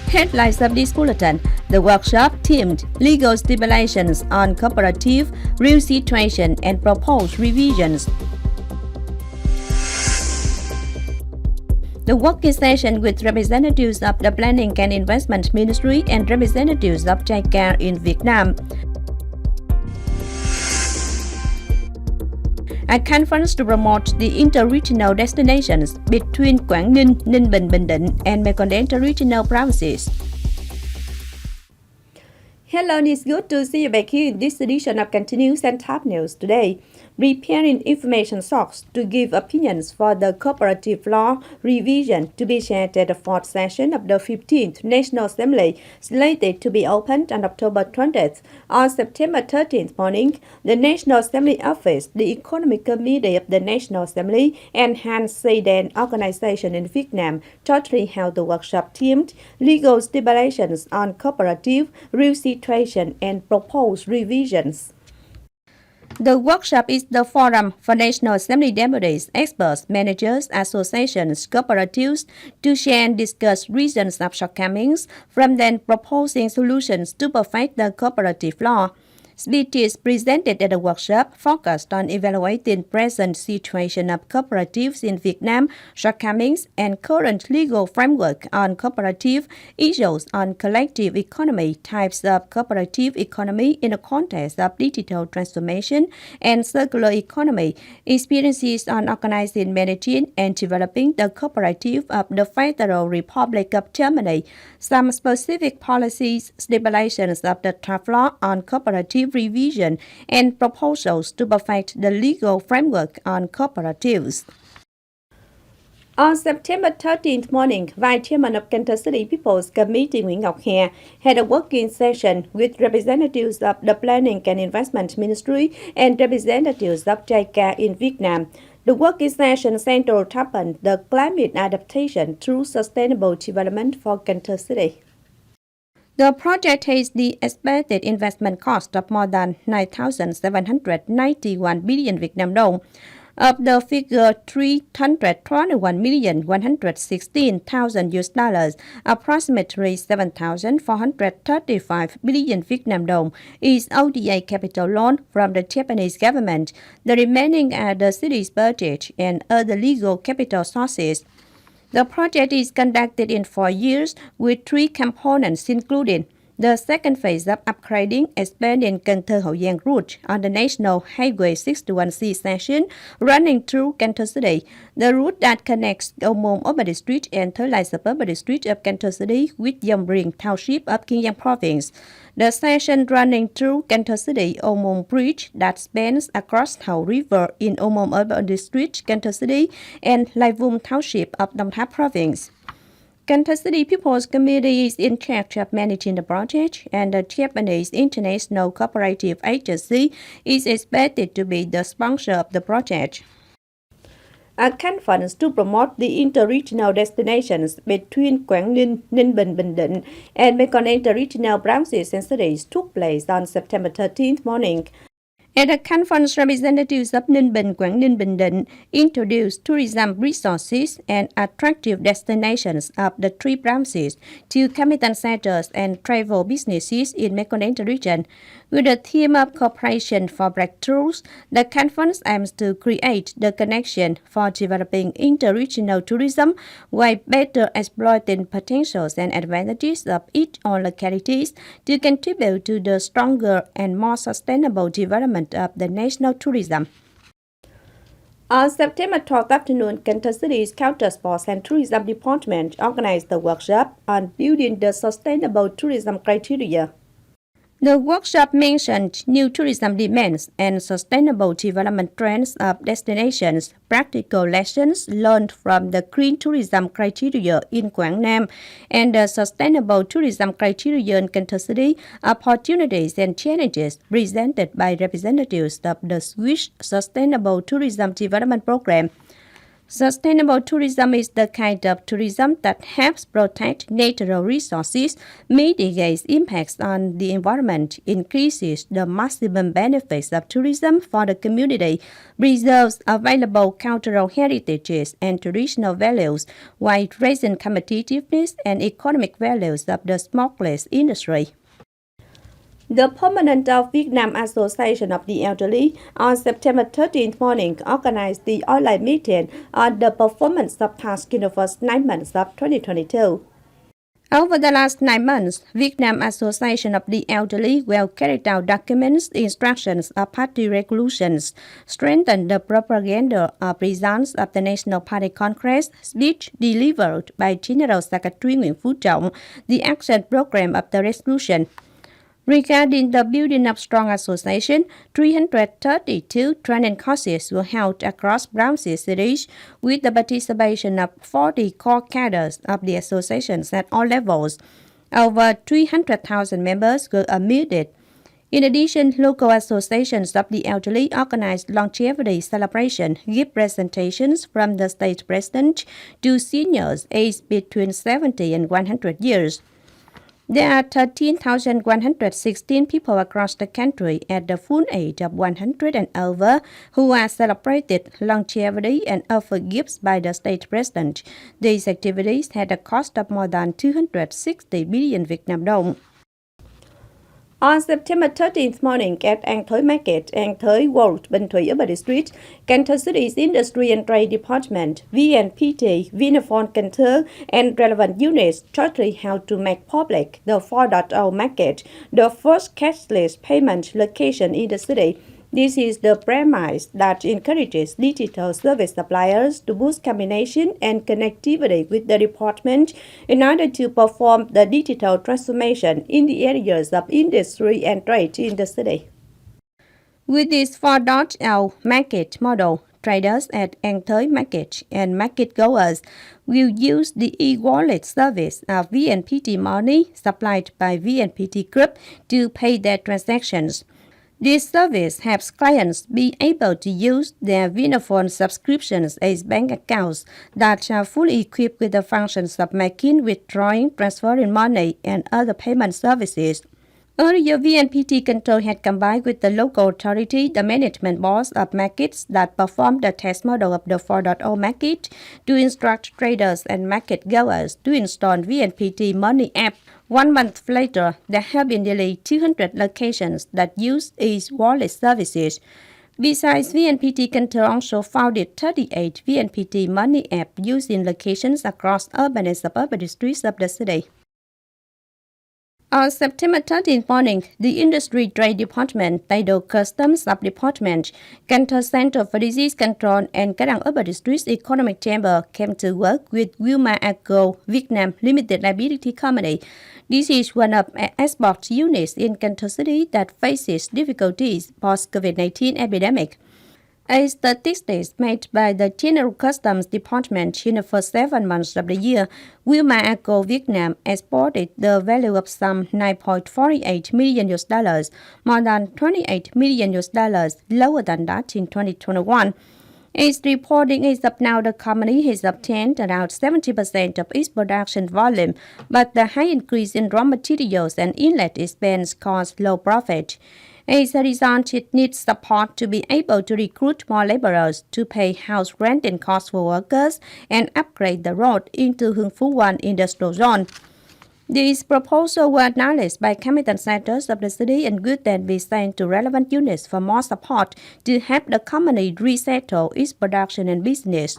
Headlines of this bulletin: the workshop themed Legal Stipulations on Cooperative, Real Situation and Proposed Revisions. The working session with representatives of the Planning and Investment Ministry and representatives of JICA in Vietnam. A conference to promote the inter-regional destinations between Quảng Ninh, Ninh Bình, Bình Định and Mekong regional provinces. Hello, it's good to see you back here in this edition of Continuous and Top News today. Preparing information source to give opinions for the cooperative law revision to be shared at the fourth session of the 15th National Assembly, slated to be opened on October 20th. On September 13th morning, the National Assembly Office, the Economic Committee of the National Assembly, and Han Sayden Organization in Vietnam jointly held the workshop themed Legal Stipulations on Cooperative, Real Situation and Proposed Revisions. The workshop is the forum for National Assembly deputies, experts, managers, associations, cooperatives to share and discuss reasons of shortcomings, from then proposing solutions to perfect the cooperative law. Speeches presented at the workshop focused on evaluating present situation of cooperatives in Vietnam, shortcomings, and current legal framework on cooperative, issues on collective economy, types of cooperative economy in the context of digital transformation and circular economy, experiences on organizing, managing, and developing the cooperative of the Federal Republic of Germany, some specific policies, stipulations of the draft law on cooperative revision, and proposals to perfect the legal framework on cooperatives. On September 13th morning, Vice Chairman of Cần Thơ City People's Committee Nguyễn Ngọc Hè had a working session with representatives of the Planning and Investment Ministry and representatives of JICA in Vietnam. The working session centered upon the climate adaptation through sustainable development for Cần Thơ City. The project has the expected investment cost of more than 9,791 billion Vietnam dong. Of the figure, 321,116,000 US dollars, approximately 7,435 billion Vietnam dong, is ODA capital loan from the Japanese government. The remaining are the city's budget and other legal capital sources. The project is conducted in 4 years with 3 components, including the second phase of upgrading, expanding Cần Thơ Hậu Giang route on the National Highway 61C section running through Cần Thơ City, the route that connects Ô Môn Urban District and Thới Lai Suburban District of Cần Thơ City with Dòng Riêng Township of Kiên Giang Province. The section running through Cần Thơ City Ô Môn Bridge that spans across Thảo River in Ô Môn Urban District, Cần Thơ City, and Lai Vung Township of Đồng Tháp Province. Cần Thơ City People's Committee is in charge of managing the project, and the Japanese International Cooperative Agency is expected to be the sponsor of the project. A conference to promote the inter-regional destinations between Quảng Ninh, Ninh Bình, Bình Định, and Mekong regional provinces and cities took place on September 13th morning. At the conference, representatives of Ninh Bình, Quảng Ninh, Bình Định introduced tourism resources and attractive destinations of the 3 provinces to commitment centers and travel businesses in Mekong region. With the theme of cooperation for breakthroughs, the conference aims to create the connection for developing inter-regional tourism while better exploiting potentials and advantages of each own localities to contribute to the stronger and more sustainable development of the national tourism. On September 12th afternoon, Cần Thơ City's Counter Sports and Tourism Department organized the workshop on building the sustainable tourism criteria. The workshop mentioned new tourism demands and sustainable development trends of destinations, practical lessons learned from the green tourism criteria in Quảng Nam and the sustainable tourism criteria in Cần Thơ City, opportunities and challenges presented by representatives of the Swiss Sustainable Tourism Development Program. Sustainable tourism is the kind of tourism that helps protect natural resources, mitigates impacts on the environment, increases the maximum benefits of tourism for the community, preserves available cultural heritages and traditional values, while raising competitiveness and economic values of the smokeless industry. The Permanent of Vietnam Association of the Elderly on September 13th morning organized the online meeting on the performance of tasks in the first 9 months of 2022. Over the last 9 months, Vietnam Association of the Elderly will carry out documents, instructions of party resolutions, strengthen the propaganda of results of the National Party Congress, speech delivered by General Secretary Nguyễn Phú Trọng, the action program of the resolution. Regarding the building of strong association, 332 training courses were held across branches cities with the participation of 40 core cadres of the associations at all levels. Over 300,000 members were admitted. In addition, local associations of the elderly organized longevity celebration, gift presentations from the state president to seniors aged between 70 and 100 years. There are 13,116 people across the country at the full age of 100 and over who are celebrated longevity and offered gifts by the state president. These activities had a cost of more than 260 billion Vietnam dong. On September 13th morning at An Thới Market, An Thới World, Bình Thủy Urban District, Cần Thơ City's Industry and Trade Department, VNPT, Vinaphone Cần Thơ, and relevant units jointly held to make public the 4.0 market, the first cashless payment location in the city. This is the premise that encourages digital service suppliers to boost combination and connectivity with the department in order to perform the digital transformation in the areas of industry and trade in the city. With this 4.0 market model, traders at An Thới Market and market goers will use the e-wallet service of VNPT money supplied by VNPT Group to pay their transactions. This service helps clients be able to use their Vinaphone subscriptions as bank accounts that are fully equipped with the functions of making, withdrawing, transferring money, and other payment services. Earlier, VNPT Control had combined with the local authority the management boards of markets that performed the test model of the 4.0 market to instruct traders and market goers to install VNPT Money app. 1 month later, there have been nearly 200 locations that use e-wallet services. Besides, VNPT Control also founded 38 VNPT Money app using locations across urban and suburban districts of the city. On September 13th morning, the Industry Trade Department, Tây Đô Customs Sub-Department, Cần Thơ Center for Disease Control, and Cái Răng Urban District Economic Chamber came to work with Wilmar Agro Vietnam Limited Liability Company. This is one of export units in Cần Thơ City that faces difficulties post-COVID-19 epidemic. A statistics made by the General Customs Department in the first 7 months of the year, Wilmar Agro Vietnam exported the value of some $9.48 million, more than $28 million lower than that in 2021. It's reporting as of now the company has obtained around 70% of its production volume, but the high increase in raw materials and inlet expense caused low profit. As a result, it needs support to be able to recruit more laborers, to pay house rent and costs for workers, and upgrade the road into Hương Phú 1 industrial zone. These proposals were acknowledged by competent centers of the city and would then be sent to relevant units for more support to help the company resettle its production and business.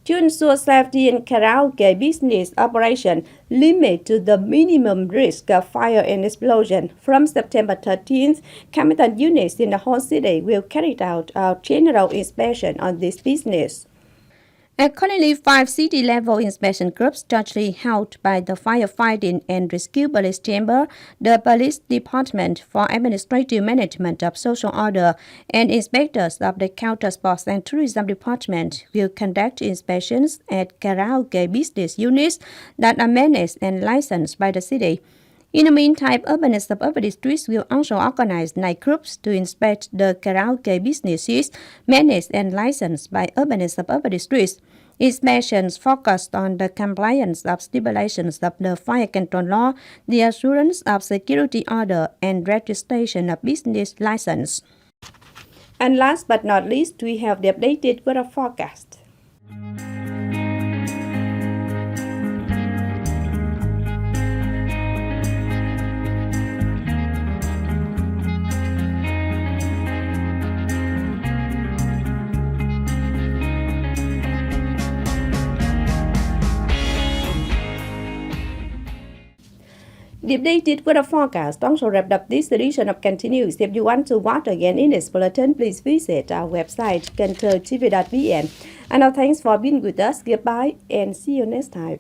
To ensure safety in karaoke business operation, limit to the minimum risk of fire and explosion. From September 13th, competent units in the whole city will carry out a general inspection on this business. Currently, 5 city-level inspection groups jointly held by the Firefighting and Rescue Police Chamber, the Police Department for Administrative Management of Social Order, and inspectors of the Counter Sports and Tourism Department will conduct inspections at karaoke business units that are managed and licensed by the city. In the meantime, urban and suburban districts will also organize night groups to inspect the karaoke businesses managed and licensed by urban and suburban districts. Inspections focused on the compliance of stipulations of the fire control law, the assurance of security order, and registration of business license. And last but not least, we have the updated weather forecast. The updated weather forecast also wrapped up this edition of Continuous. If you want to watch again in this bulletin, please visit our website, cooperative.vn. And now thanks for being with us. Goodbye and see you next time.